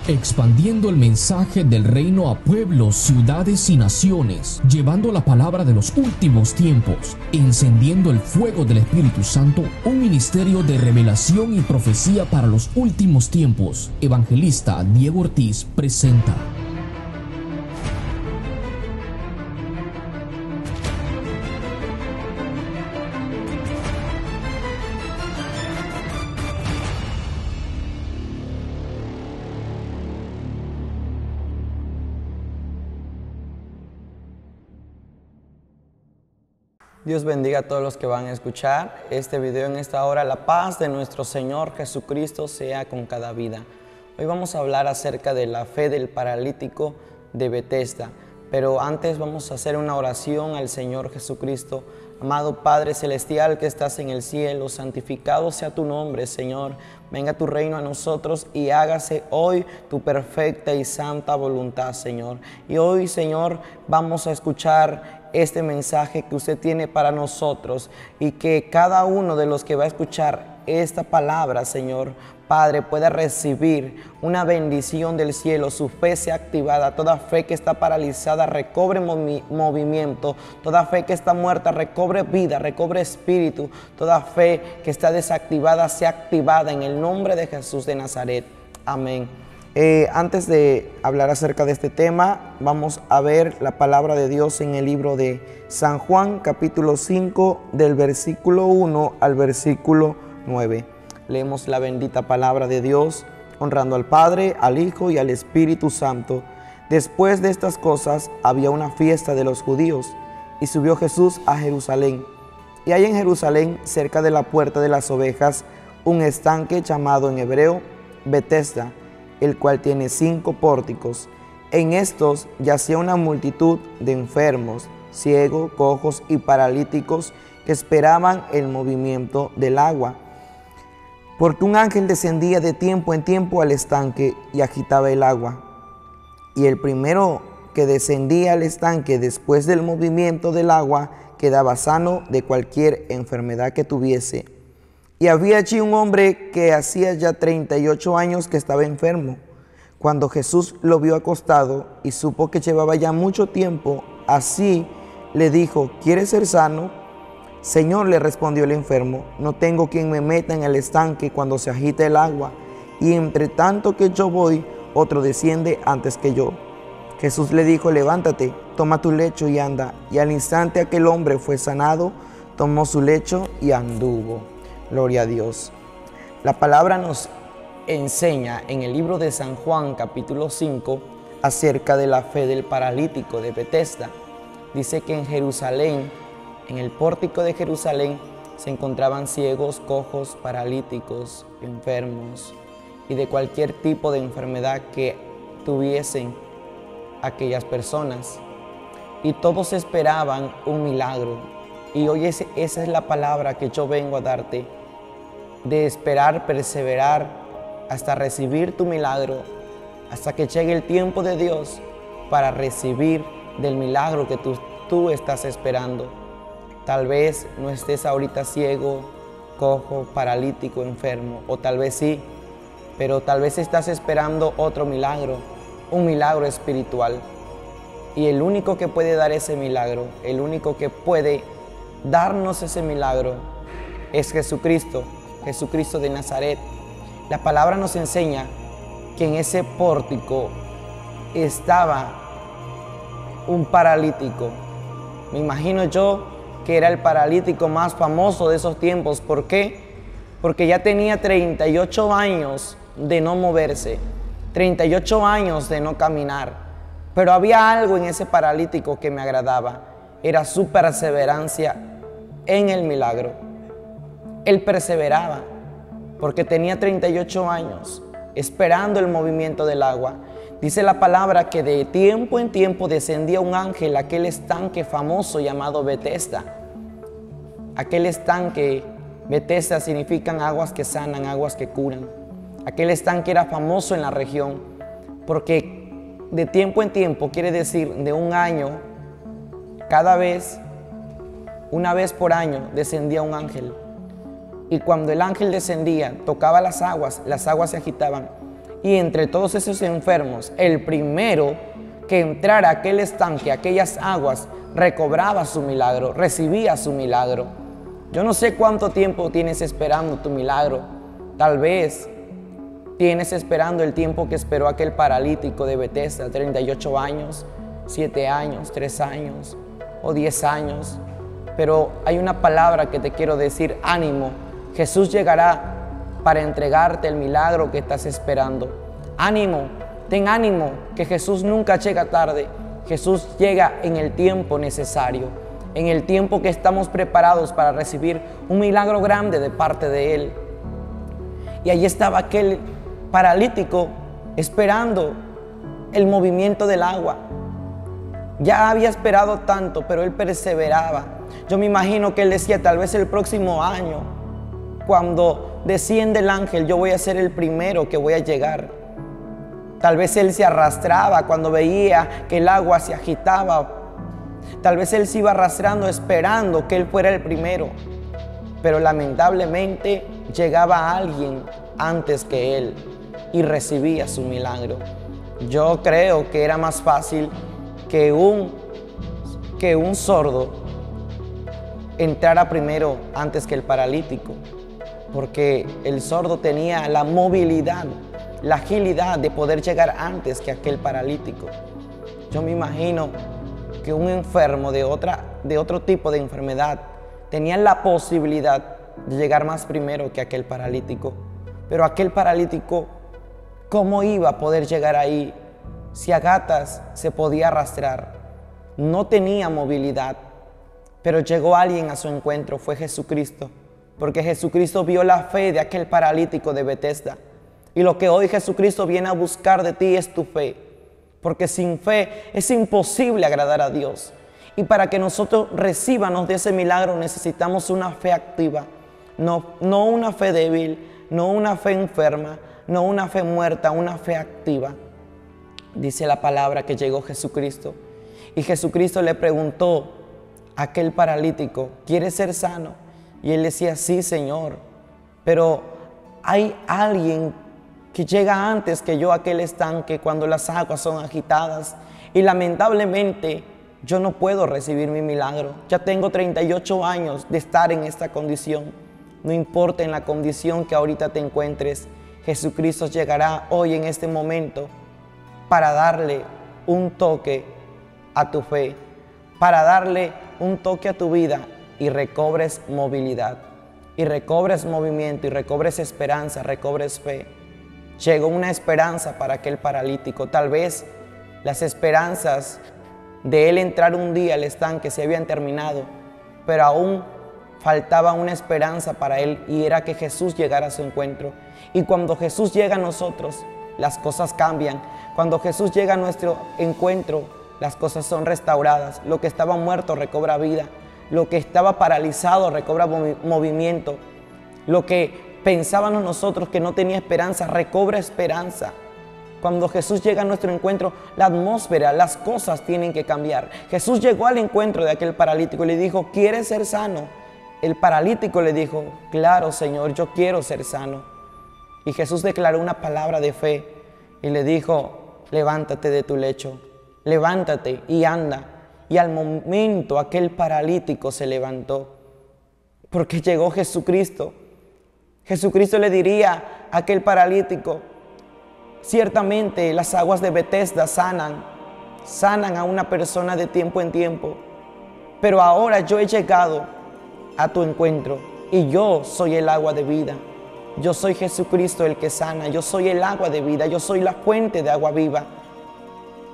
expandiendo el mensaje del reino a pueblos, ciudades y naciones, llevando la palabra de los últimos tiempos, encendiendo el fuego del Espíritu Santo, un ministerio de revelación y profecía para los últimos tiempos. Evangelista Diego Ortiz presenta. Dios bendiga a todos los que van a escuchar este video en esta hora. La paz de nuestro Señor Jesucristo sea con cada vida. Hoy vamos a hablar acerca de la fe del paralítico de Betesda. Pero antes vamos a hacer una oración al Señor Jesucristo. Amado Padre Celestial que estás en el cielo, santificado sea tu nombre, Señor. Venga tu reino a nosotros y hágase hoy tu perfecta y santa voluntad, Señor. Y hoy, Señor, vamos a escuchar este mensaje que usted tiene para nosotros y que cada uno de los que va a escuchar esta palabra, Señor, Padre, pueda recibir una bendición del cielo, su fe sea activada, toda fe que está paralizada recobre movimiento, toda fe que está muerta recobre vida, recobre espíritu, toda fe que está desactivada sea activada en el nombre de Jesús de Nazaret. Amén. Antes de hablar acerca de este tema, vamos a ver la palabra de Dios en el libro de San Juan, capítulo 5, del versículo 1 al versículo 9. Leemos la bendita palabra de Dios, honrando al Padre, al Hijo y al Espíritu Santo. Después de estas cosas, había una fiesta de los judíos, y subió Jesús a Jerusalén. Y hay en Jerusalén, cerca de la puerta de las ovejas, un estanque llamado en hebreo Betesda, el cual tiene 5 pórticos. En estos yacía una multitud de enfermos, ciegos, cojos y paralíticos que esperaban el movimiento del agua. Porque un ángel descendía de tiempo en tiempo al estanque y agitaba el agua. Y el primero que descendía al estanque después del movimiento del agua quedaba sano de cualquier enfermedad que tuviese. Y había allí un hombre que hacía ya 38 años que estaba enfermo. Cuando Jesús lo vio acostado y supo que llevaba ya mucho tiempo así, le dijo: ¿quieres ser sano? Señor, le respondió el enfermo, no tengo quien me meta en el estanque cuando se agita el agua, y entre tanto que yo voy, otro desciende antes que yo. Jesús le dijo: levántate, toma tu lecho y anda. Y al instante aquel hombre fue sanado, tomó su lecho y anduvo. Gloria a Dios. La palabra nos enseña en el libro de San Juan, capítulo 5, acerca de la fe del paralítico de Betesda. Dice que en Jerusalén, en el pórtico de Jerusalén, se encontraban ciegos, cojos, paralíticos, enfermos y de cualquier tipo de enfermedad que tuviesen aquellas personas. Y todos esperaban un milagro. Y hoy esa es la palabra que yo vengo a darte, de esperar, perseverar hasta recibir tu milagro, hasta que llegue el tiempo de Dios para recibir del milagro que tú estás esperando. Tal vez no estés ahorita ciego, cojo, paralítico, enfermo, o tal vez sí, pero tal vez estás esperando otro milagro, un milagro espiritual. Y el único que puede dar ese milagro, el único que puede darnos ese milagro es Jesucristo, Jesucristo de Nazaret. La palabra nos enseña que en ese pórtico estaba un paralítico. Me imagino yo que era el paralítico más famoso de esos tiempos. ¿Por qué? Porque ya tenía 38 años de no moverse, 38 años de no caminar. Pero había algo en ese paralítico que me agradaba. Era su perseverancia en el milagro. Él perseveraba porque tenía 38 años esperando el movimiento del agua. Dice la palabra que de tiempo en tiempo descendía un ángel a aquel estanque famoso llamado Betesda. Aquel estanque, Betesda, significan aguas que sanan, aguas que curan. Aquel estanque era famoso en la región porque de tiempo en tiempo quiere decir de un año, cada vez, una vez por año descendía un ángel. Y cuando el ángel descendía, tocaba las aguas se agitaban. Y entre todos esos enfermos, el primero que entrara a aquel estanque, aquellas aguas, recobraba su milagro, recibía su milagro. Yo no sé cuánto tiempo tienes esperando tu milagro. Tal vez tienes esperando el tiempo que esperó aquel paralítico de Betesda, 38 años, 7 años, 3 años o 10 años. Pero hay una palabra que te quiero decir: ánimo, Jesús llegará para entregarte el milagro que estás esperando. Ánimo, ten ánimo, que Jesús nunca llega tarde. Jesús llega en el tiempo necesario, en el tiempo que estamos preparados para recibir un milagro grande de parte de Él. Y allí estaba aquel paralítico esperando el movimiento del agua. Ya había esperado tanto, pero él perseveraba. Yo me imagino que él decía: tal vez el próximo año, cuando desciende el ángel, yo voy a ser el primero que voy a llegar. Tal vez él se arrastraba cuando veía que el agua se agitaba. Tal vez él se iba arrastrando esperando que él fuera el primero. Pero lamentablemente llegaba alguien antes que él y recibía su milagro. Yo creo que era más fácil que un sordo entrara primero antes que el paralítico, porque el sordo tenía la movilidad, la agilidad de poder llegar antes que aquel paralítico. Yo me imagino que un enfermo de otro tipo de enfermedad tenía la posibilidad de llegar más primero que aquel paralítico. Pero aquel paralítico, ¿cómo iba a poder llegar ahí si a gatas se podía arrastrar? No tenía movilidad. Pero llegó alguien a su encuentro, fue Jesucristo, porque Jesucristo vio la fe de aquel paralítico de Betesda. Y lo que hoy Jesucristo viene a buscar de ti es tu fe, porque sin fe es imposible agradar a Dios. Y para que nosotros recibamos de ese milagro necesitamos una fe activa, no una fe débil, no una fe enferma, no una fe muerta, una fe activa. Dice la palabra que llegó Jesucristo y Jesucristo le preguntó a aquel paralítico: ¿quieres ser sano? Y él decía: sí, Señor, pero hay alguien que llega antes que yo a aquel estanque cuando las aguas son agitadas, y lamentablemente yo no puedo recibir mi milagro. Ya tengo 38 años de estar en esta condición. No importa en la condición que ahorita te encuentres, Jesucristo llegará hoy en este momento para darle un toque a tu fe, para darle un toque a tu vida y recobres movilidad, y recobres movimiento, y recobres esperanza, recobres fe. Llegó una esperanza para aquel paralítico. Tal vez las esperanzas de él entrar un día al estanque se habían terminado, pero aún faltaba una esperanza para él, y era que Jesús llegara a su encuentro. Y cuando Jesús llega a nosotros, las cosas cambian. Cuando Jesús llega a nuestro encuentro, las cosas son restauradas. Lo que estaba muerto recobra vida. Lo que estaba paralizado recobra movimiento. Lo que pensábamos nosotros que no tenía esperanza, recobra esperanza. Cuando Jesús llega a nuestro encuentro, la atmósfera, las cosas tienen que cambiar. Jesús llegó al encuentro de aquel paralítico y le dijo: ¿quieres ser sano? El paralítico le dijo: claro, Señor, yo quiero ser sano. Y Jesús declaró una palabra de fe y le dijo: levántate de tu lecho, levántate y anda. Y al momento aquel paralítico se levantó, porque llegó Jesucristo. Jesucristo le diría a aquel paralítico: ciertamente las aguas de Betesda sanan a una persona de tiempo en tiempo, pero ahora yo he llegado a tu encuentro y yo soy el agua de vida. Yo soy Jesucristo el que sana, yo soy el agua de vida, yo soy la fuente de agua viva.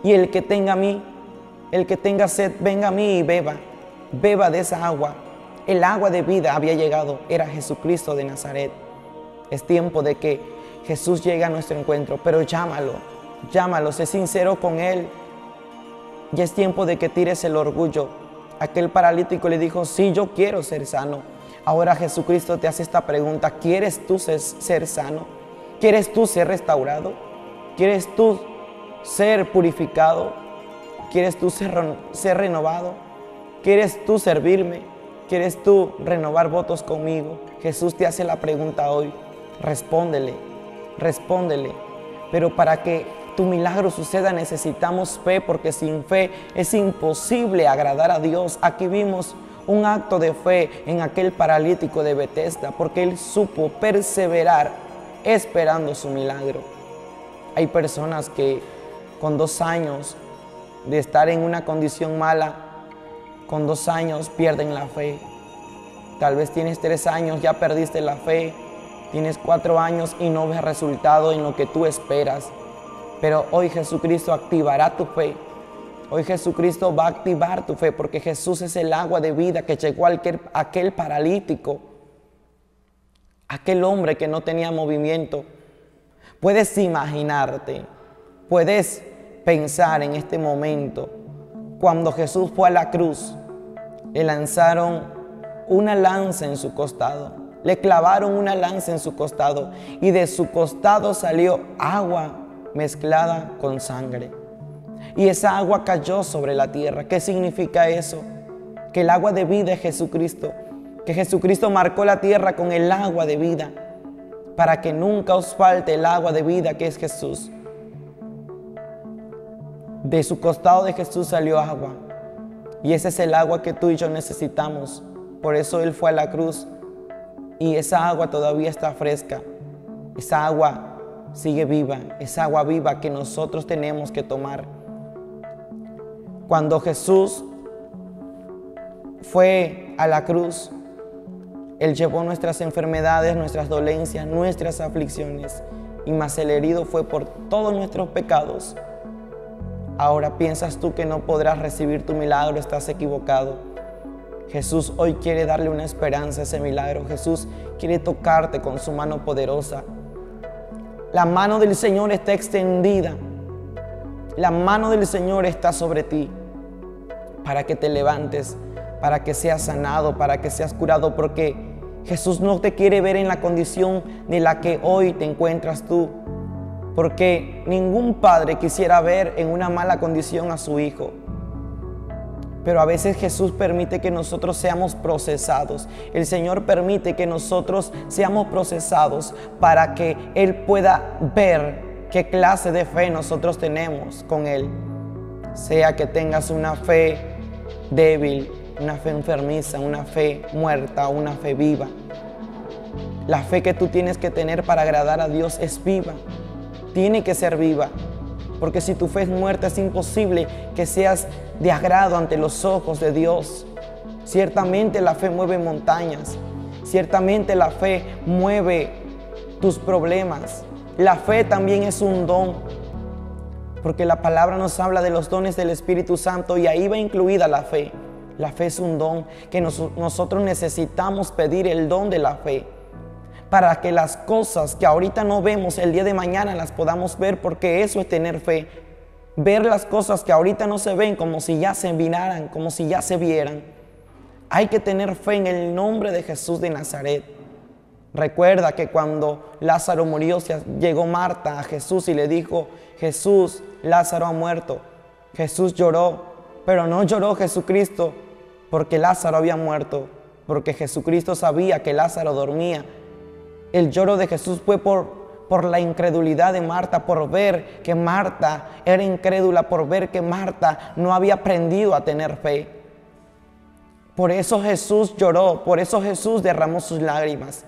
Y el que tenga sed, venga a mí y beba de esa agua. El agua de vida había llegado, era Jesucristo de Nazaret. Es tiempo de que Jesús llegue a nuestro encuentro, pero llámalo, sé sincero con Él. Ya es tiempo de que tires el orgullo. Aquel paralítico le dijo: sí, yo quiero ser sano. Ahora Jesucristo te hace esta pregunta: ¿quieres tú ser sano? ¿Quieres tú ser restaurado? ¿Quieres tú ser purificado? ¿Quieres tú ser renovado? ¿Quieres tú servirme? ¿Quieres tú renovar votos conmigo? Jesús te hace la pregunta hoy. Respóndele. Pero para que tu milagro suceda necesitamos fe, porque sin fe es imposible agradar a Dios. Aquí vimos un acto de fe en aquel paralítico de Betesda, porque él supo perseverar esperando su milagro. Hay personas que con 2 años de estar en una condición mala, con 2 años pierden la fe. Tal vez tienes 3 años, ya perdiste la fe. Tienes 4 años y no ves resultado en lo que tú esperas. Pero hoy Jesucristo activará tu fe. Hoy Jesucristo va a activar tu fe, porque Jesús es el agua de vida que llegó a aquel paralítico, aquel hombre que no tenía movimiento. Puedes imaginarte, puedes pensar en este momento, cuando Jesús fue a la cruz, le lanzaron una lanza en su costado, le clavaron una lanza en su costado y de su costado salió agua mezclada con sangre. Y esa agua cayó sobre la tierra. ¿Qué significa eso? Que el agua de vida es Jesucristo, que Jesucristo marcó la tierra con el agua de vida, para que nunca os falte el agua de vida que es Jesús. De su costado de Jesús salió agua, y ese es el agua que tú y yo necesitamos. Por eso Él fue a la cruz, y esa agua todavía está fresca. Esa agua sigue viva, esa agua viva que nosotros tenemos que tomar. Cuando Jesús fue a la cruz, Él llevó nuestras enfermedades, nuestras dolencias, nuestras aflicciones, y más el herido fue por todos nuestros pecados. Ahora piensas tú que no podrás recibir tu milagro, estás equivocado. Jesús hoy quiere darle una esperanza a ese milagro. Jesús quiere tocarte con su mano poderosa. La mano del Señor está extendida. La mano del Señor está sobre ti para que te levantes, para que seas sanado, para que seas curado, porque Jesús no te quiere ver en la condición de la que hoy te encuentras tú, porque ningún padre quisiera ver en una mala condición a su hijo. Pero a veces Jesús permite que nosotros seamos procesados. El Señor permite que nosotros seamos procesados para que Él pueda ver qué clase de fe nosotros tenemos con Él. Sea que tengas una fe débil, una fe enfermiza, una fe muerta, una fe viva. La fe que tú tienes que tener para agradar a Dios es viva. Tiene que ser viva. Porque si tu fe es muerta, es imposible que seas de agrado ante los ojos de Dios. Ciertamente la fe mueve montañas. Ciertamente la fe mueve tus problemas. La fe también es un don, porque la palabra nos habla de los dones del Espíritu Santo y ahí va incluida la fe. La fe es un don que nosotros necesitamos pedir el don de la fe para que las cosas que ahorita no vemos el día de mañana las podamos ver, porque eso es tener fe. Ver las cosas que ahorita no se ven como si ya se miraran, como si ya se vieran. Hay que tener fe en el nombre de Jesús de Nazaret. Recuerda que cuando Lázaro murió, llegó Marta a Jesús y le dijo: Jesús, Lázaro ha muerto. Jesús lloró, pero no lloró Jesucristo porque Lázaro había muerto, porque Jesucristo sabía que Lázaro dormía. El lloro de Jesús fue por la incredulidad de Marta, por ver que Marta era incrédula, por ver que Marta no había aprendido a tener fe. Por eso Jesús lloró, por eso Jesús derramó sus lágrimas.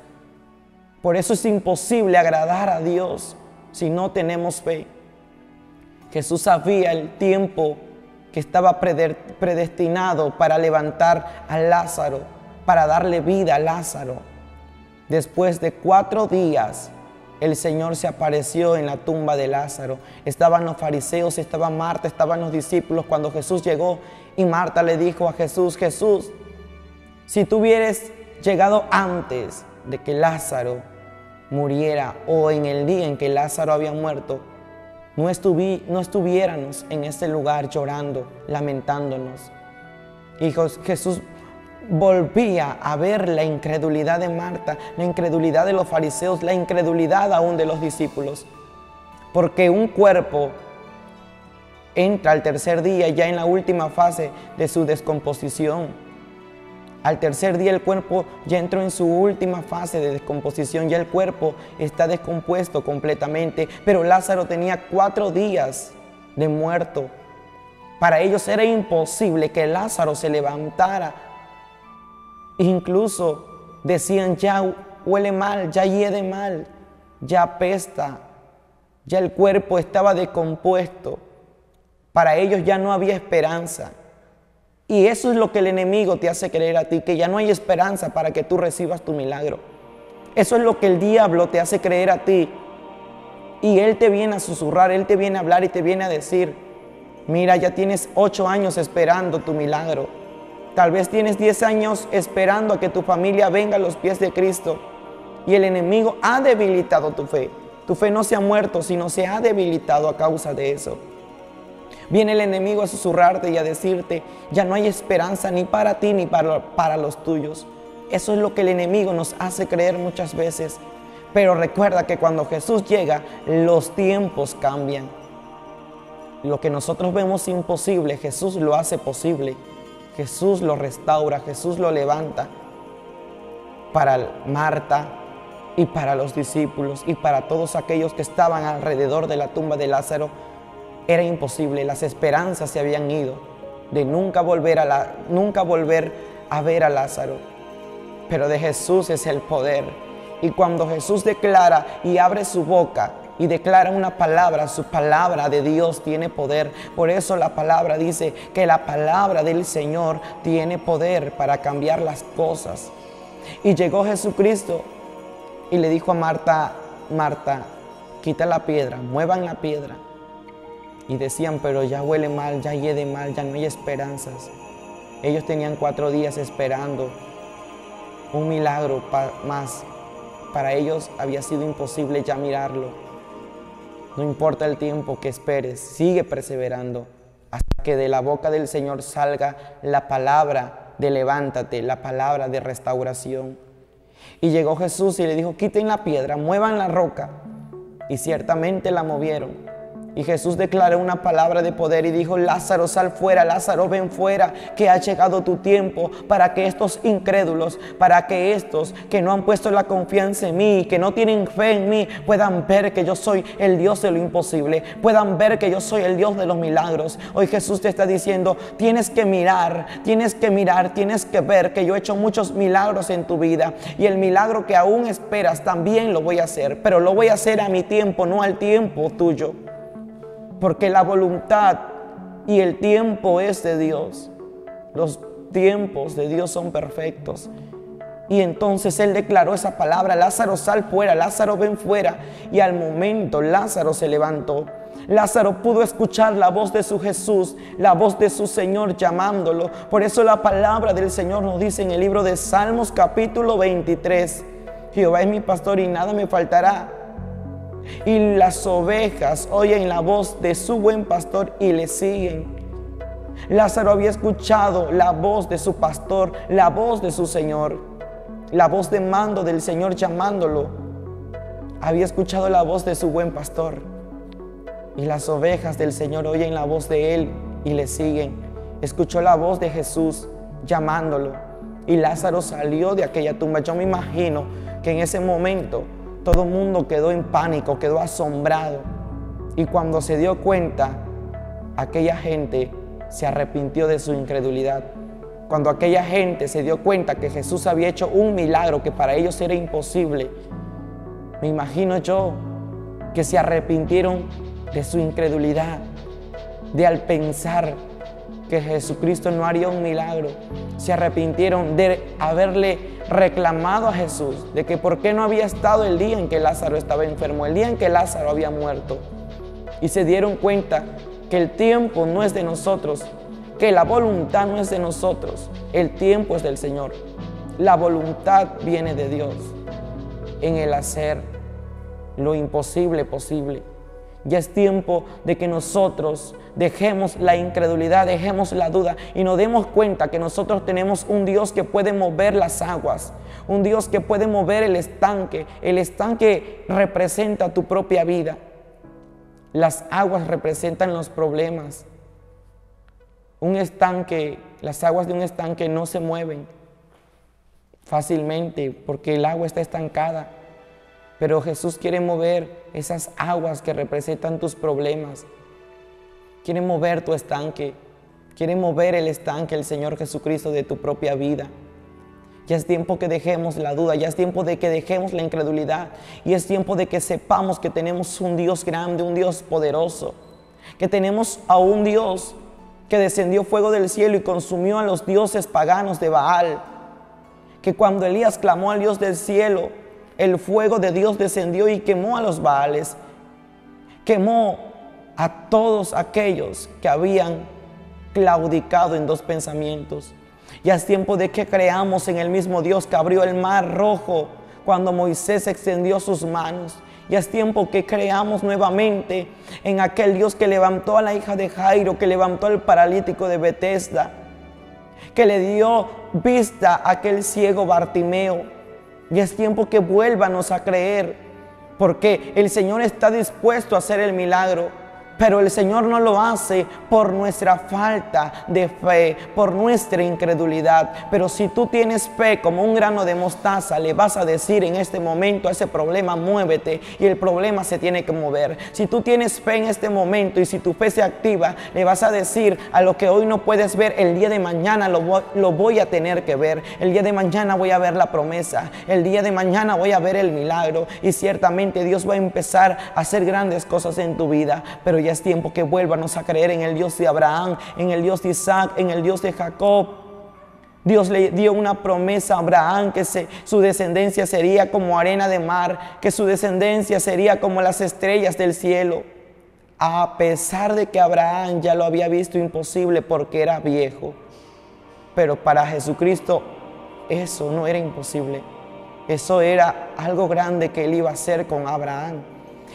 Por eso es imposible agradar a Dios si no tenemos fe. Jesús sabía el tiempo que estaba predestinado para levantar a Lázaro, para darle vida a Lázaro. Después de 4 días, el Señor se apareció en la tumba de Lázaro. Estaban los fariseos, estaba Marta, estaban los discípulos cuando Jesús llegó, y Marta le dijo a Jesús: Jesús, si tú hubieras llegado antes de que Lázaro muriera, o en el día en que Lázaro había muerto, no estuviéramos en este lugar llorando, lamentándonos. Y Jesús volvía a ver la incredulidad de Marta, la incredulidad de los fariseos, la incredulidad aún de los discípulos. Porque un cuerpo entra al tercer día, ya en la última fase de su descomposición. Al tercer día el cuerpo ya entró en su última fase de descomposición, ya el cuerpo está descompuesto completamente, pero Lázaro tenía 4 días de muerto. Para ellos era imposible que Lázaro se levantara. Incluso decían, ya huele mal, ya hiede mal, ya apesta, ya el cuerpo estaba descompuesto. Para ellos ya no había esperanza. Y eso es lo que el enemigo te hace creer a ti, que ya no hay esperanza para que tú recibas tu milagro. Eso es lo que el diablo te hace creer a ti. Y él te viene a susurrar, él te viene a hablar y te viene a decir, mira, ya tienes 8 años esperando tu milagro. Tal vez tienes 10 años esperando a que tu familia venga a los pies de Cristo. Y el enemigo ha debilitado tu fe. Tu fe no se ha muerto, sino se ha debilitado a causa de eso. Viene el enemigo a susurrarte y a decirte, ya no hay esperanza ni para ti ni para los tuyos. Eso es lo que el enemigo nos hace creer muchas veces. Pero recuerda que cuando Jesús llega, los tiempos cambian. Lo que nosotros vemos imposible, Jesús lo hace posible. Jesús lo restaura, Jesús lo levanta. Para Marta y para los discípulos y para todos aquellos que estaban alrededor de la tumba de Lázaro, era imposible, las esperanzas se habían ido de nunca volver a ver a Lázaro. Pero de Jesús es el poder. Y cuando Jesús declara y abre su boca y declara una palabra, su palabra de Dios tiene poder. Por eso la palabra dice que la palabra del Señor tiene poder para cambiar las cosas. Y llegó Jesucristo y le dijo a Marta, Marta, quita la piedra, muevan la piedra. Y decían, pero ya huele mal, ya hiede mal, ya no hay esperanzas. Ellos tenían 4 días esperando un milagro más. Para ellos había sido imposible ya mirarlo. No importa el tiempo que esperes, sigue perseverando hasta que de la boca del Señor salga la palabra de levántate, la palabra de restauración. Y llegó Jesús y le dijo, quiten la piedra, muevan la roca. Y ciertamente la movieron. Y Jesús declaró una palabra de poder y dijo, Lázaro, sal fuera, Lázaro, ven fuera, que ha llegado tu tiempo para que estos incrédulos, para que estos que no han puesto la confianza en mí, que no tienen fe en mí, puedan ver que yo soy el Dios de lo imposible, puedan ver que yo soy el Dios de los milagros. Hoy Jesús te está diciendo, tienes que mirar, tienes que ver que yo he hecho muchos milagros en tu vida y el milagro que aún esperas también lo voy a hacer, pero lo voy a hacer a mi tiempo, no al tiempo tuyo. Porque la voluntad y el tiempo es de Dios. Los tiempos de Dios son perfectos. Y entonces Él declaró esa palabra, Lázaro, sal fuera, Lázaro, ven fuera. Y al momento Lázaro se levantó. Lázaro pudo escuchar la voz de su Jesús, la voz de su Señor llamándolo. Por eso la palabra del Señor nos dice en el libro de Salmos capítulo 23, Jehová es mi pastor y nada me faltará. Y las ovejas oyen la voz de su buen pastor y le siguen. Lázaro había escuchado la voz de su pastor, la voz de su Señor, la voz de mando del Señor llamándolo. Había escuchado la voz de su buen pastor. Y las ovejas del Señor oyen la voz de Él y le siguen. Escuchó la voz de Jesús llamándolo. Y Lázaro salió de aquella tumba. Yo me imagino que en ese momento todo el mundo quedó en pánico, quedó asombrado. Y cuando se dio cuenta, aquella gente se arrepintió de su incredulidad. Cuando aquella gente se dio cuenta que Jesús había hecho un milagro que para ellos era imposible, me imagino yo que se arrepintieron de su incredulidad, de al pensar que Jesucristo no haría un milagro. Se arrepintieron de haberle reclamado a Jesús de que por qué no había estado el día en que Lázaro estaba enfermo, el día en que Lázaro había muerto. Y se dieron cuenta que el tiempo no es de nosotros, que la voluntad no es de nosotros, el tiempo es del Señor. La voluntad viene de Dios en el hacer lo imposible posible. Ya es tiempo de que nosotros dejemos la incredulidad, dejemos la duda y nos demos cuenta que nosotros tenemos un Dios que puede mover las aguas, un Dios que puede mover el estanque. El estanque representa tu propia vida. Las aguas representan los problemas. Un estanque, las aguas de un estanque no se mueven, fácilmente porque el agua está estancada. Pero Jesús quiere mover esas aguas que representan tus problemas. Quiere mover tu estanque. Quiere mover el estanque, el Señor Jesucristo, de tu propia vida. Ya es tiempo que dejemos la duda, ya es tiempo de que dejemos la incredulidad. Y es tiempo de que sepamos que tenemos un Dios grande, un Dios poderoso. Que tenemos a un Dios que descendió fuego del cielo y consumió a los dioses paganos de Baal. Que cuando Elías clamó al Dios del cielo, el fuego de Dios descendió y quemó a los Baales. Quemó a todos aquellos que habían claudicado en dos pensamientos. Ya es tiempo de que creamos en el mismo Dios que abrió el mar rojo cuando Moisés extendió sus manos. Ya es tiempo que creamos nuevamente en aquel Dios que levantó a la hija de Jairo, que levantó al paralítico de Betesda, que le dio vista a aquel ciego Bartimeo. Ya es tiempo que vuélvanos a creer, porque el Señor está dispuesto a hacer el milagro. Pero el Señor no lo hace por nuestra falta de fe, por nuestra incredulidad. Pero si tú tienes fe como un grano de mostaza, le vas a decir en este momento a ese problema, muévete, y el problema se tiene que mover. Si tú tienes fe en este momento y si tu fe se activa, le vas a decir a lo que hoy no puedes ver, el día de mañana lo voy a tener que ver. El día de mañana voy a ver la promesa. El día de mañana voy a ver el milagro. Y ciertamente Dios va a empezar a hacer grandes cosas en tu vida. Pero ya es tiempo que vuélvanos a creer en el Dios de Abraham, en el Dios de Isaac, en el Dios de Jacob. Dios le dio una promesa a Abraham que su descendencia sería como arena de mar, que su descendencia sería como las estrellas del cielo. A pesar de que Abraham ya lo había visto imposible porque era viejo, pero para Jesucristo eso no era imposible. Eso era algo grande que Él iba a hacer con Abraham.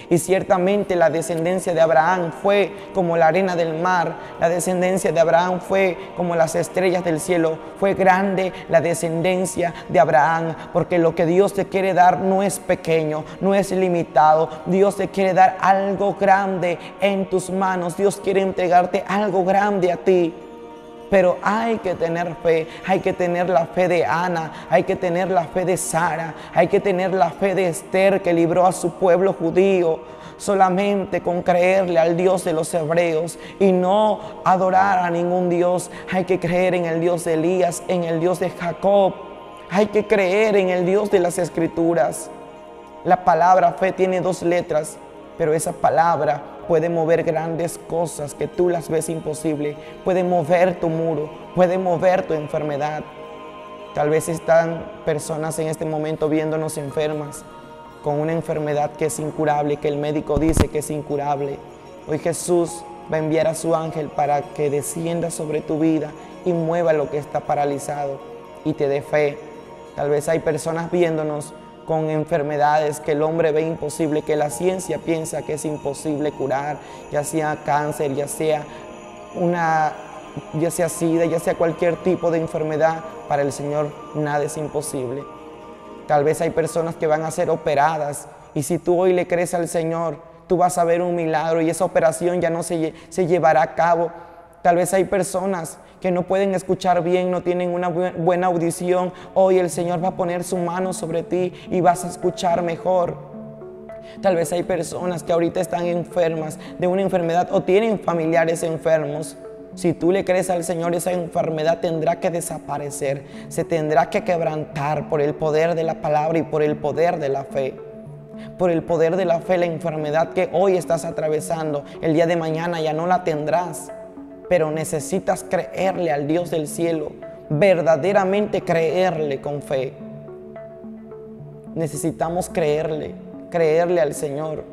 Y ciertamente la descendencia de Abraham fue como la arena del mar. La descendencia de Abraham fue como las estrellas del cielo. Fue grande la descendencia de Abraham, porque lo que Dios te quiere dar no es pequeño, no es limitado. Dios te quiere dar algo grande en tus manos. Dios quiere entregarte algo grande a ti. Pero hay que tener fe, hay que tener la fe de Ana, hay que tener la fe de Sara, hay que tener la fe de Esther, que libró a su pueblo judío solamente con creerle al Dios de los hebreos y no adorar a ningún Dios. Hay que creer en el Dios de Elías, en el Dios de Jacob, hay que creer en el Dios de las Escrituras. La palabra fe tiene dos letras, pero esa palabra puede mover grandes cosas que tú las ves imposible. Puede mover tu muro, puede mover tu enfermedad. Tal vez están personas en este momento viéndonos enfermas, con una enfermedad que es incurable, que el médico dice que es incurable. Hoy Jesús va a enviar a su ángel para que descienda sobre tu vida y mueva lo que está paralizado y te dé fe. Tal vez hay personas viéndonos con enfermedades que el hombre ve imposible, que la ciencia piensa que es imposible curar, ya sea cáncer, ya sea SIDA, ya sea cualquier tipo de enfermedad. Para el Señor nada es imposible. Tal vez hay personas que van a ser operadas y si tú hoy le crees al Señor, tú vas a ver un milagro y esa operación ya no se llevará a cabo. Tal vez hay personas que no pueden escuchar bien, no tienen una buena audición. Hoy el Señor va a poner su mano sobre ti y vas a escuchar mejor. Tal vez hay personas que ahorita están enfermas de una enfermedad o tienen familiares enfermos. Si tú le crees al Señor, esa enfermedad tendrá que desaparecer, se tendrá que quebrantar por el poder de la palabra y por el poder de la fe. Por el poder de la fe, la enfermedad que hoy estás atravesando, el día de mañana ya no la tendrás. Pero necesitas creerle al Dios del cielo, verdaderamente creerle con fe. Necesitamos creerle al Señor,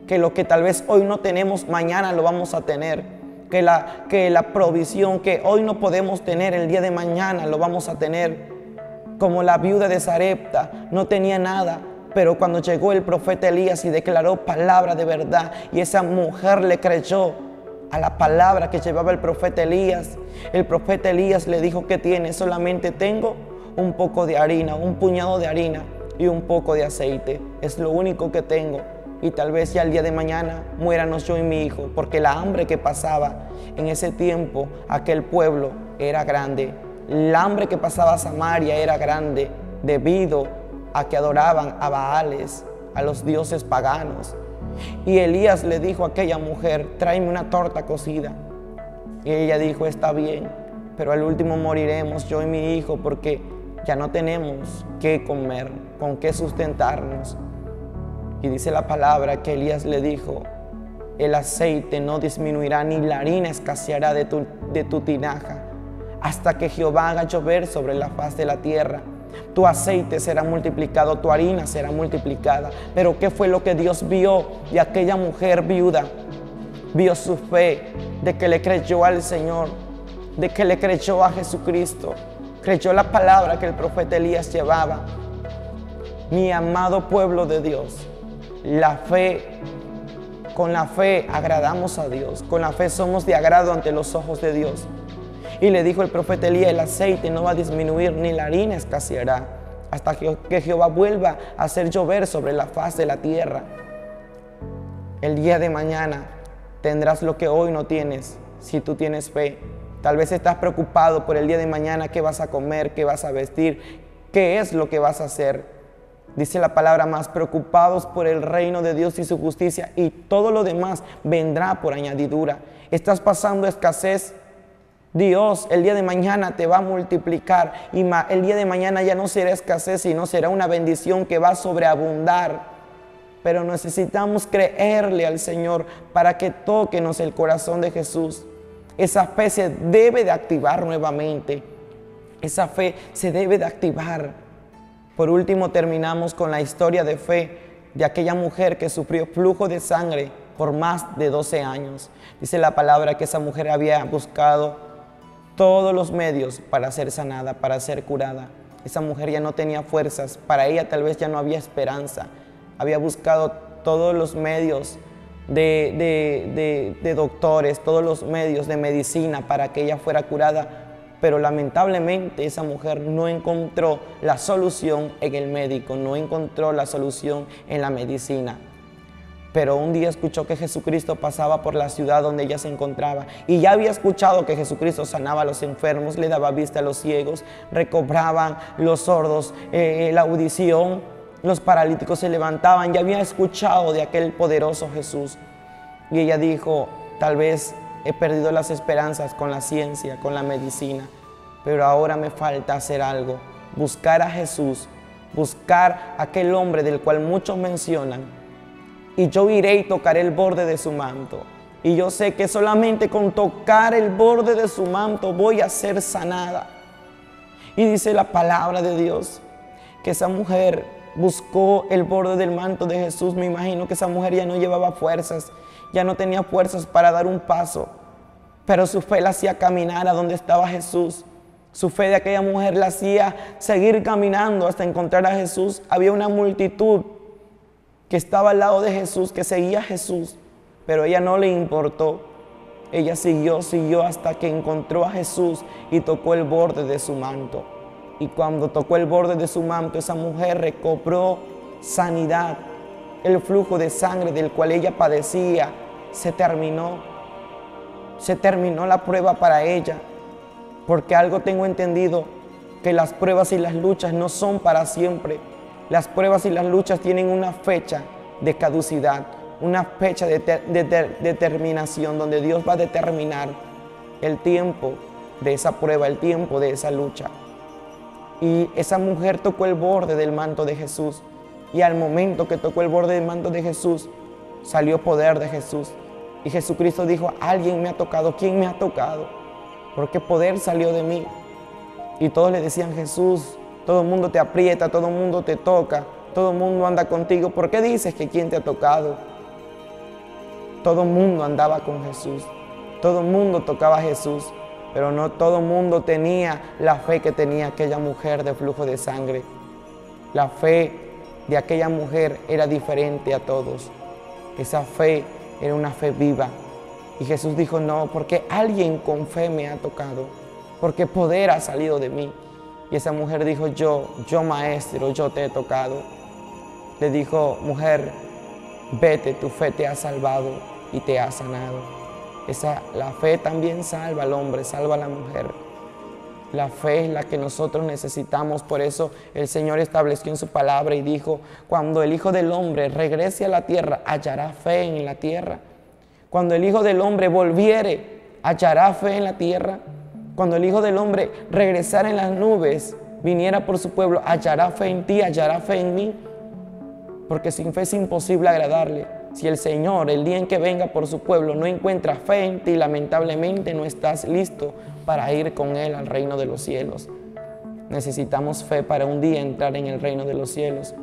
que lo que tal vez hoy no tenemos, mañana lo vamos a tener. Que la provisión que hoy no podemos tener, el día de mañana lo vamos a tener. Como la viuda de Sarepta, no tenía nada, pero cuando llegó el profeta Elías y declaró palabra de verdad, y esa mujer le creyó a la palabra que llevaba el profeta Elías. El profeta Elías le dijo: ¿qué tiene? Solamente tengo un poco de harina, un puñado de harina y un poco de aceite. Es lo único que tengo. Y tal vez ya el día de mañana muéranos yo y mi hijo, porque la hambre que pasaba en ese tiempo, aquel pueblo, era grande. La hambre que pasaba Samaria era grande. debido a que adoraban a Baales, a los dioses paganos. Y Elías le dijo a aquella mujer: tráeme una torta cocida. Y ella dijo: está bien, pero al último moriremos yo y mi hijo, porque ya no tenemos qué comer, con qué sustentarnos. Y dice la palabra que Elías le dijo: el aceite no disminuirá ni la harina escaseará de tu tinaja, hasta que Jehová haga llover sobre la faz de la tierra. Tu aceite será multiplicado, tu harina será multiplicada. Pero ¿qué fue lo que Dios vio de aquella mujer viuda? Vio su fe, de que le creyó al Señor, de que le creyó a Jesucristo, creyó la palabra que el profeta Elías llevaba. Mi amado pueblo de Dios, con la fe agradamos a Dios, con la fe somos de agrado ante los ojos de Dios. Y le dijo el profeta Elías: el aceite no va a disminuir ni la harina escaseará, hasta que Jehová vuelva a hacer llover sobre la faz de la tierra. El día de mañana tendrás lo que hoy no tienes, si tú tienes fe. Tal vez estás preocupado por el día de mañana: qué vas a comer, qué vas a vestir, qué es lo que vas a hacer. Dice la palabra: más preocupados por el reino de Dios y su justicia, y todo lo demás vendrá por añadidura. Estás pasando escasez. Dios el día de mañana te va a multiplicar, y el día de mañana ya no será escasez, sino será una bendición que va a sobreabundar. Pero necesitamos creerle al Señor para que tóquenos el corazón de Jesús. Esa fe se debe de activar nuevamente. Esa fe se debe de activar. Por último, terminamos con la historia de fe de aquella mujer que sufrió flujo de sangre por más de 12 años. Dice la palabra que esa mujer había buscado todos los medios para ser sanada, para ser curada. Esa mujer ya no tenía fuerzas, para ella tal vez ya no había esperanza. Había buscado todos los medios de doctores, todos los medios de medicina para que ella fuera curada, pero lamentablemente esa mujer no encontró la solución en el médico, no encontró la solución en la medicina. Pero un día escuchó que Jesucristo pasaba por la ciudad donde ella se encontraba, y ya había escuchado que Jesucristo sanaba a los enfermos, le daba vista a los ciegos, recobraban los sordos la audición, los paralíticos se levantaban. Ya había escuchado de aquel poderoso Jesús. Y ella dijo: tal vez he perdido las esperanzas con la ciencia, con la medicina, pero ahora me falta hacer algo, buscar a Jesús, buscar a aquel hombre del cual muchos mencionan. Y yo iré y tocaré el borde de su manto. Y yo sé que solamente con tocar el borde de su manto voy a ser sanada. Y dice la palabra de Dios que esa mujer buscó el borde del manto de Jesús. Me imagino que esa mujer ya no llevaba fuerzas, ya no tenía fuerzas para dar un paso, pero su fe la hacía caminar a donde estaba Jesús. Su fe de aquella mujer la hacía seguir caminando hasta encontrar a Jesús. Había una multitud que estaba al lado de Jesús, que seguía a Jesús, pero ella no le importó. Ella siguió hasta que encontró a Jesús y tocó el borde de su manto. Y cuando tocó el borde de su manto, esa mujer recobró sanidad. El flujo de sangre del cual ella padecía se terminó. Se terminó la prueba para ella, porque algo tengo entendido, que las pruebas y las luchas no son para siempre. Las pruebas y las luchas tienen una fecha de caducidad, una fecha de determinación, donde Dios va a determinar el tiempo de esa prueba, el tiempo de esa lucha. Y esa mujer tocó el borde del manto de Jesús, y al momento que tocó el borde del manto de Jesús, salió poder de Jesús. Y Jesucristo dijo: alguien me ha tocado. ¿Quién me ha tocado? Porque poder salió de mí. Y todos le decían: Jesús, todo el mundo te aprieta, todo el mundo te toca, todo el mundo anda contigo. ¿Por qué dices que quién te ha tocado? Todo el mundo andaba con Jesús, todo el mundo tocaba a Jesús, pero no todo el mundo tenía la fe que tenía aquella mujer de flujo de sangre. La fe de aquella mujer era diferente a todos. Esa fe era una fe viva. Y Jesús dijo: no, porque alguien con fe me ha tocado, porque poder ha salido de mí. Y esa mujer dijo: yo maestro, yo te he tocado. Le dijo: mujer, vete, tu fe te ha salvado y te ha sanado. La fe también salva al hombre, salva a la mujer. La fe es la que nosotros necesitamos. Por eso el Señor estableció en su palabra y dijo: cuando el Hijo del Hombre regrese a la tierra, hallará fe en la tierra. Cuando el Hijo del Hombre volviere, hallará fe en la tierra. Cuando el Hijo del Hombre regresara en las nubes, viniera por su pueblo, hallará fe en ti, hallará fe en mí. Porque sin fe es imposible agradarle. Si el Señor, el día en que venga por su pueblo, no encuentra fe en ti, lamentablemente no estás listo para ir con Él al reino de los cielos. Necesitamos fe para un día entrar en el reino de los cielos.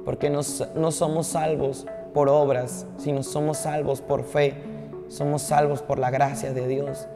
Porque no somos salvos por obras, sino somos salvos por fe. Somos salvos por la gracia de Dios.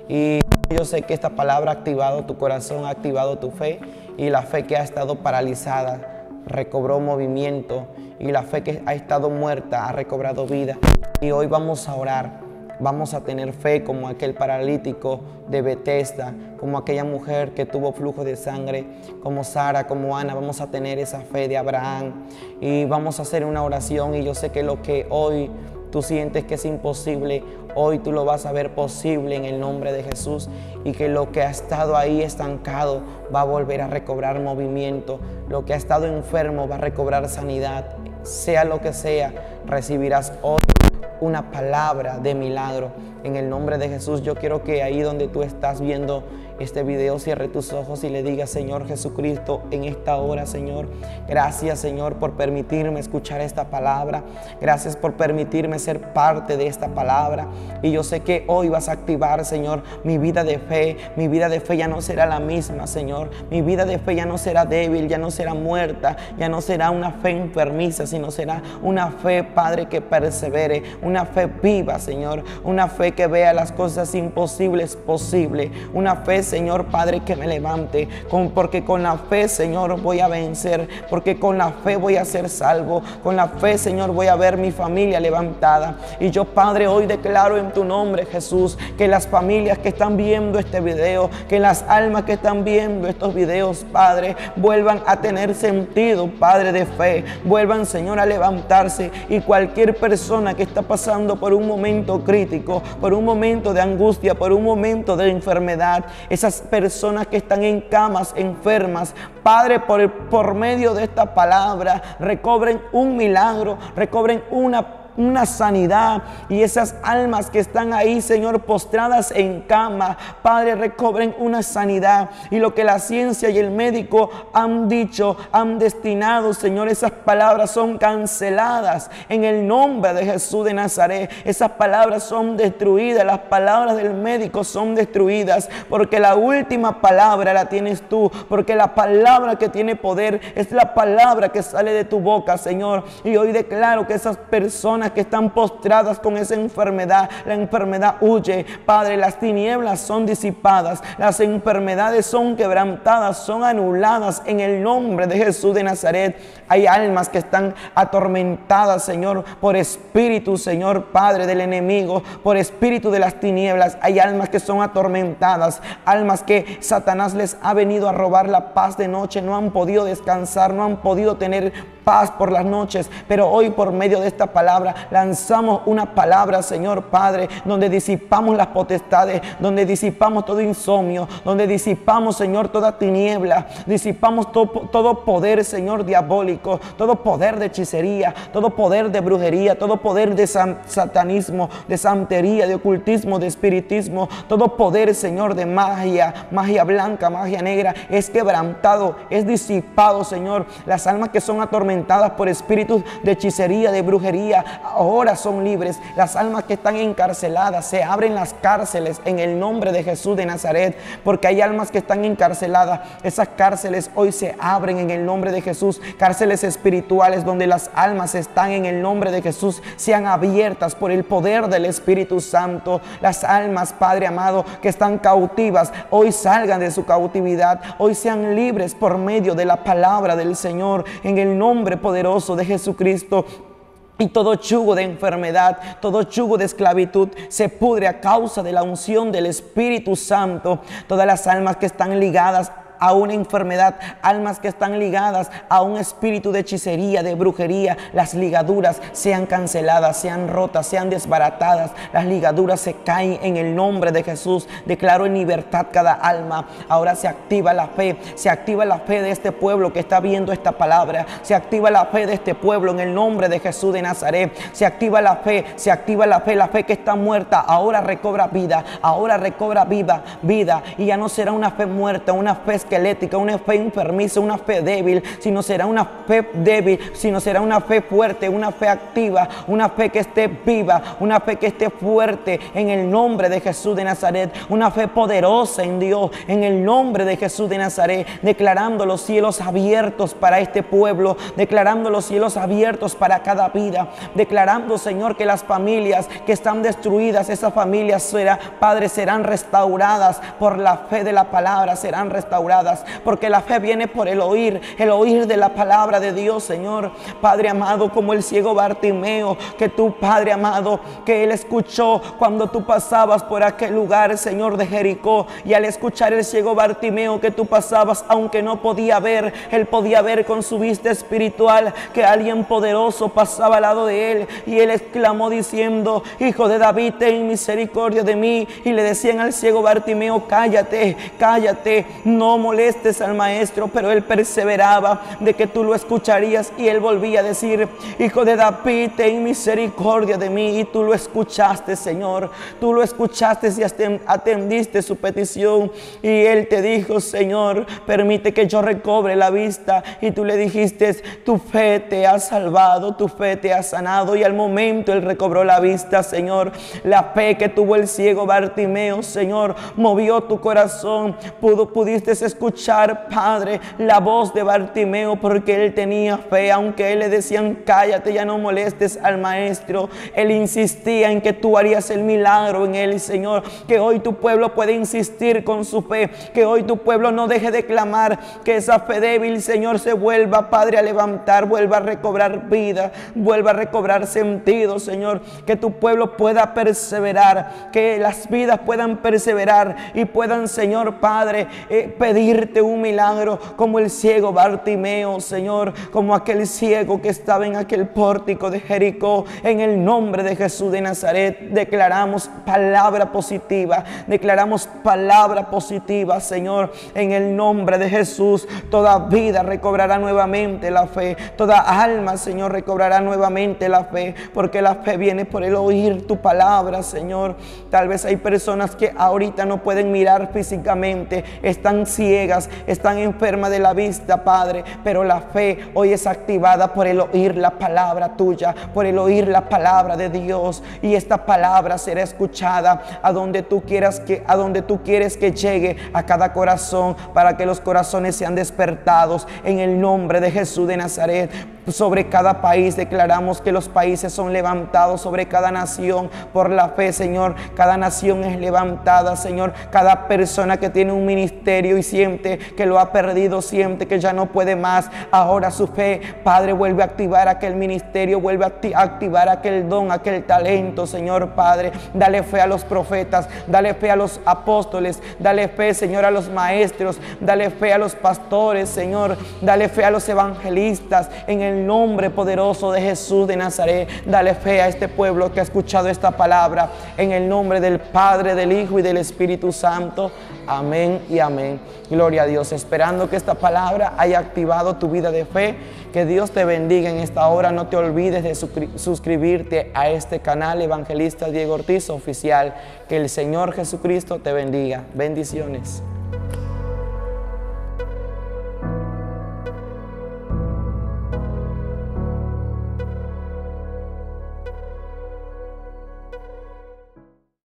Y yo sé que esta palabra ha activado tu corazón, ha activado tu fe, y la fe que ha estado paralizada recobró movimiento, y la fe que ha estado muerta ha recobrado vida. Y hoy vamos a orar, vamos a tener fe como aquel paralítico de Betesda, como aquella mujer que tuvo flujo de sangre, como Sara, como Ana. Vamos a tener esa fe de Abraham y vamos a hacer una oración. Y yo sé que lo que hoy tú sientes que es imposible, hoy tú lo vas a ver posible en el nombre de Jesús, y que lo que ha estado ahí estancado va a volver a recobrar movimiento. Lo que ha estado enfermo va a recobrar sanidad. Sea lo que sea, recibirás hoy una palabra de milagro en el nombre de Jesús. Yo quiero que ahí donde tú estás viendo este video, cierre tus ojos y le digas: Señor Jesucristo, en esta hora, Señor, gracias, Señor, por permitirme escuchar esta palabra. Gracias por permitirme ser parte de esta palabra. Y yo sé que hoy vas a activar, Señor, mi vida de fe. Mi vida de fe ya no será la misma, Señor. Mi vida de fe ya no será débil, ya no será muerta, ya no será una fe enfermiza, sino será una fe, Padre, que persevere, una fe viva, Señor, una fe que vea las cosas imposibles posible, una fe, Señor Padre, que me levante, porque con la fe, Señor, voy a vencer, porque con la fe voy a ser salvo, con la fe, Señor, voy a ver mi familia levantada. Y yo, Padre, hoy declaro en tu nombre, Jesús, que las familias que están viendo este video, que las almas que están viendo estos videos, Padre, vuelvan a tener sentido, Padre, de fe, vuelvan, Señor, a levantarse. Y cualquier persona que está pasando por un momento crítico, por un momento de angustia, por un momento de enfermedad, esas personas que están en camas enfermas, Padre, por medio de esta palabra, recobren un milagro, recobren una sanidad. Y esas almas que están ahí, Señor, postradas en cama, Padre, recobren una sanidad. Y lo que la ciencia y el médico han dicho, han destinado, Señor, esas palabras son canceladas en el nombre de Jesús de Nazaret. Esas palabras son destruidas, las palabras del médico son destruidas, porque la última palabra la tienes tú, porque la palabra que tiene poder es la palabra que sale de tu boca, Señor. Y hoy declaro que esas personas que están postradas con esa enfermedad, la enfermedad huye, Padre. Las tinieblas son disipadas, las enfermedades son quebrantadas, son anuladas en el nombre de Jesús de Nazaret. Hay almas que están atormentadas, Señor, por espíritu, Señor Padre, del enemigo, por espíritu de las tinieblas. Hay almas que son atormentadas, almas que Satanás les ha venido a robar la paz de noche, no han podido descansar, no han podido tener paz por las noches. Pero hoy, por medio de esta palabra, lanzamos una palabra, Señor Padre, donde disipamos las potestades, donde disipamos todo insomnio, donde disipamos, Señor, toda tiniebla, disipamos todo poder, Señor, diabólico, todo poder de hechicería, todo poder de brujería, todo poder de satanismo, de santería, de ocultismo, de espiritismo, todo poder, Señor, de magia blanca, magia negra, es quebrantado, es disipado, Señor. Las almas que son atormentadas por espíritus de hechicería, de brujería, ahora son libres. Las almas que están encarceladas, se abren las cárceles en el nombre de Jesús de Nazaret, porque hay almas que están encarceladas. Esas cárceles hoy se abren en el nombre de Jesús. Cárceles espirituales donde las almas están en el nombre de Jesús, sean abiertas por el poder del Espíritu Santo. Las almas, Padre amado, que están cautivas, hoy salgan de su cautividad, hoy sean libres por medio de la palabra del Señor, en el nombre poderoso de Jesucristo. Y todo yugo de enfermedad, todo yugo de esclavitud se pudre a causa de la unción del Espíritu Santo. Todas las almas que están ligadas a una enfermedad, almas que están ligadas a un espíritu de hechicería, de brujería. Las ligaduras sean canceladas, sean rotas, sean desbaratadas. Las ligaduras se caen en el nombre de Jesús. Declaro en libertad cada alma. Ahora se activa la fe, se activa la fe de este pueblo que está viendo esta palabra. Se activa la fe de este pueblo en el nombre de Jesús de Nazaret. Se activa la fe, se activa la fe que está muerta. Ahora recobra vida, ahora recobra vida. Y ya no será una fe muerta, una fe esquelética, una fe enfermiza, una fe débil, sino será una fe débil, sino será una fe fuerte, una fe activa, una fe que esté viva, una fe que esté fuerte en el nombre de Jesús de Nazaret, una fe poderosa en Dios, en el nombre de Jesús de Nazaret, declarando los cielos abiertos para este pueblo, declarando los cielos abiertos para cada vida, declarando, Señor, que las familias que están destruidas, esas familias, Padre, serán restauradas por la fe de la palabra, serán restauradas, porque la fe viene por el oír de la palabra de Dios, Señor. Padre amado, como el ciego Bartimeo, que tú, Padre amado, que él escuchó cuando tú pasabas por aquel lugar, Señor, de Jericó, y al escuchar el ciego Bartimeo que tú pasabas, aunque no podía ver, él podía ver con su vista espiritual que alguien poderoso pasaba al lado de él, y él exclamó diciendo: Hijo de David, ten misericordia de mí. Y le decían al ciego Bartimeo: cállate, cállate, no molestes al maestro. Pero él perseveraba de que tú lo escucharías, y él volvía a decir: Hijo de David, ten misericordia de mí. Y tú lo escuchaste, Señor, tú lo escuchaste y atendiste su petición. Y él te dijo: Señor, permite que yo recobre la vista. Y tú le dijiste: tu fe te ha salvado, tu fe te ha sanado. Y al momento él recobró la vista, Señor. La fe que tuvo el ciego Bartimeo, Señor, movió tu corazón. Pudiste escuchar, Padre, la voz de Bartimeo, porque él tenía fe. Aunque él le decían: cállate, ya no molestes al maestro, él insistía en que tú harías el milagro en él, Señor. Que hoy tu pueblo puede insistir con su fe, que hoy tu pueblo no deje de clamar, que esa fe débil, Señor, se vuelva, Padre, a levantar, vuelva a recobrar vida, vuelva a recobrar sentido, Señor. Que tu pueblo pueda perseverar, que las vidas puedan perseverar y puedan, Señor, Padre, pedirte un milagro como el ciego Bartimeo, Señor, como aquel ciego que estaba en aquel pórtico de Jericó. En el nombre de Jesús de Nazaret declaramos palabra positiva, declaramos palabra positiva, Señor. En el nombre de Jesús, toda vida recobrará nuevamente la fe, toda alma, Señor, recobrará nuevamente la fe, porque la fe viene por el oír tu palabra, Señor. Tal vez hay personas que ahorita no pueden mirar físicamente, están ciegas, están enfermas de la vista, Padre, pero la fe hoy es activada por el oír la palabra tuya, por el oír la palabra de Dios, y esta palabra será escuchada a donde tú quieres que llegue a cada corazón, para que los corazones sean despertados en el nombre de Jesús de Nazaret. Sobre cada país declaramos que los países son levantados, sobre cada nación por la fe, Señor. Cada nación es levantada, Señor. Cada persona que tiene un ministerio y siente que lo ha perdido, siente que ya no puede más, ahora su fe, Padre, vuelve a activar aquel ministerio, vuelve a activar aquel don, aquel talento, Señor, Padre. Dale fe a los profetas, dale fe a los apóstoles, dale fe, Señor, a los maestros, dale fe a los pastores, Señor, dale fe a los evangelistas, en el nombre poderoso de Jesús de Nazaret. Dale fe a este pueblo que ha escuchado esta palabra, en el nombre del Padre, del Hijo y del Espíritu Santo. Amén y amén. Gloria a Dios. Esperando que esta palabra haya activado tu vida de fe. Que Dios te bendiga en esta hora. No te olvides de suscribirte a este canal Evangelista Diego Ortiz Oficial. Que el Señor Jesucristo te bendiga. Bendiciones.